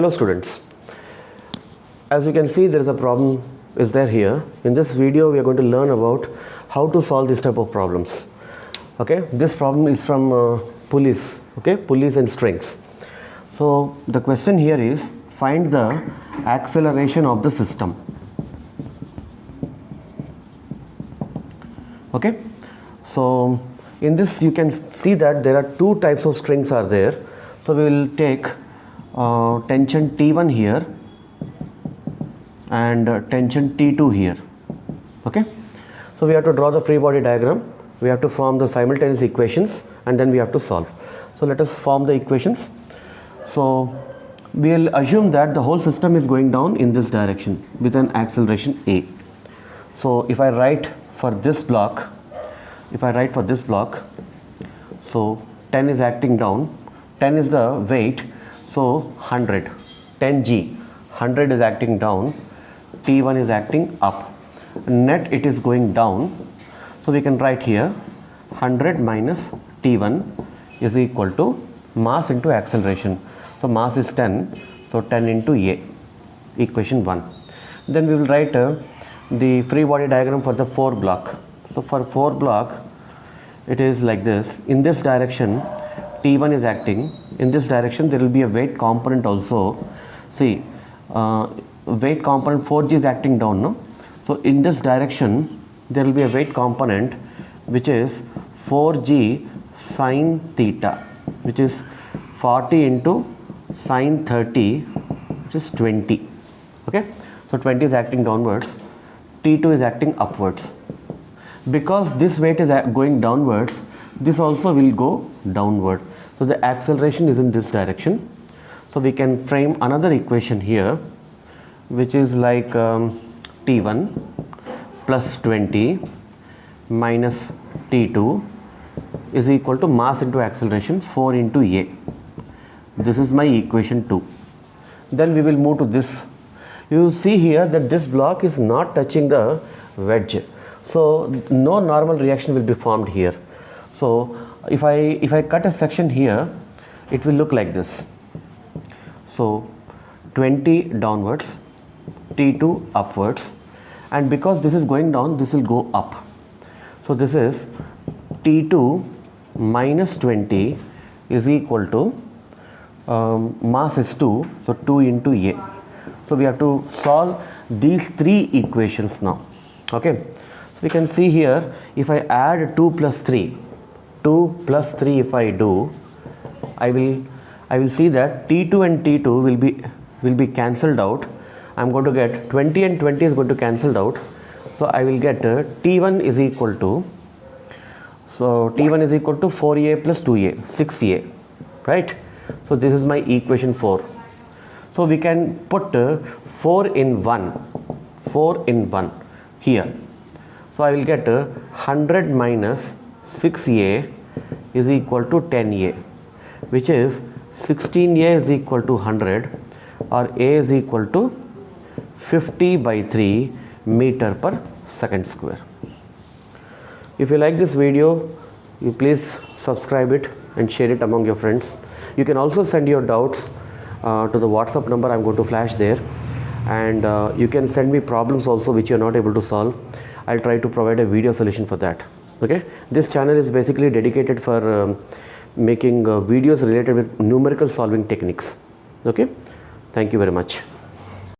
Hello students, as you can see there is a problem is there here. In this video we are going to learn about how to solve this type of problems. Okay, this problem is from pulleys, okay, pulleys and strings. So the question here is find the acceleration of the system. Okay, so in this you can see that there are two types of strings are there. So we will take tension T1 here and tension T2 here. Okay, so we have to draw the free body diagram, we have to form the simultaneous equations, and then we have to solve. So let us form the equations. So we will assume that the whole system is going down in this direction with an acceleration a. So if I write for this block, so 10 is acting down, 10 is the weight, so 100, 10 G, 100 is acting down, T1 is acting up, net it is going down. So we can write here 100 minus T1 is equal to mass into acceleration. So mass is 10, so 10 into A, equation 1. Then we will write the free body diagram for the 4 block. So for 4 block it is like this. In this direction T1 is acting, in this direction there will be a weight component also. See, weight component 4G is acting down, no? So in this direction there will be a weight component which is 4G sine theta, which is 40 into sine 30, which is 20. Okay, so 20 is acting downwards, T2 is acting upwards. Because this weight is going downwards, this also will go downward. So the acceleration is in this direction. So we can frame another equation here, which is like T1 plus 20 minus T2 is equal to mass into acceleration 4 into A. This is my equation 2. Then we will move to this. You see here that this block is not touching the wedge, so no normal reaction will be formed here. So if I cut a section here, it will look like this. So 20 downwards, T2 upwards, and because this is going down, this will go up. So this is T2 minus 20 is equal to mass is 2, so 2 into A. So we have to solve these three equations now. Okay, so we can see here, if I add 2 plus 3 if I do, I will see that T2 and T2 will be cancelled out. I'm going to get 20 and 20 is going to cancel out. So I will get T1 is equal to, so T1 is equal to 4A plus 2A, 6A, right? So this is my equation 4. So we can put 4 in 1 here. So I will get 100 minus 6A is equal to 10A, which is 16A is equal to 100, or A is equal to 50 by 3 meter per second square. If you like this video, you please subscribe it and share it among your friends. You can also send your doubts to the WhatsApp number I'm going to flash there, and you can send me problems also which you are not able to solve. I'll try to provide a video solution for that. Okay, this channel is basically dedicated for making videos related with numerical solving techniques. Okay, thank you very much.